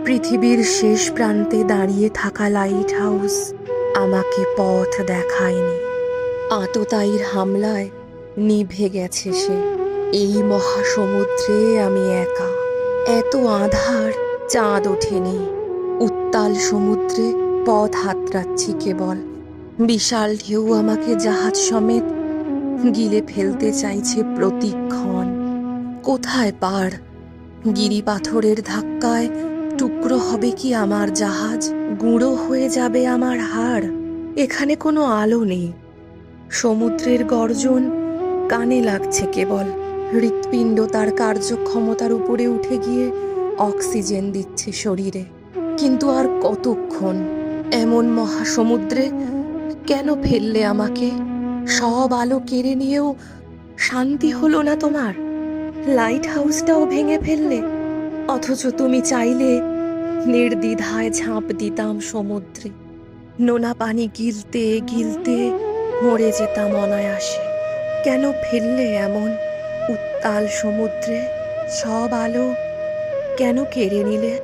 পৃথিবীর শেষ প্রান্তে দাঁড়িয়ে থাকা লাইট হাউস আমাকে পথ দেখায়নি। আততায়ীর হামলায় নিভে গেছে সে। এই মহাসমুদ্রে আমি একা। এত আঁধার, চাঁদ ওঠেনি। উত্তাল সমুদ্রে পথ হাতড়াচ্ছি কেবল। বিশাল ঢেউ আমাকে জাহাজ সমেত গিলে ফেলতে চাইছে প্রতিক্ষণ। কোথায় পার? গিরি পাথরের ধাক্কায় টুকরো হবে কি আমার জাহাজ? গুঁড়ো হয়ে যাবে আমার হাড়। এখানে কোনো আলো নেই। সমুদ্রের গর্জন কানে লাগছে কেবল। হৃৎপিণ্ড তার কার্যক্ষমতার উপরে উঠে গিয়ে অক্সিজেন দিচ্ছে শরীরে। কিন্তু আর কতক্ষণ? এমন মহাসমুদ্রে কেন ফেললে আমাকে? সব আলো কেড়ে নিয়েও শান্তি হলো না তোমার। লাইট হাউসটাও ভেঙে ফেললে, অথচ তুমি চাইলে নির্দ্বিধায় ঝাঁপ দিতাম সমুদ্রে। নোনা পানি গিলতে গিলতে মরে যেতাম অনায়াসে। কেন ফেললে এমন উত্তাল সমুদ্রে? সব আলো কেন কেড়ে নিলে?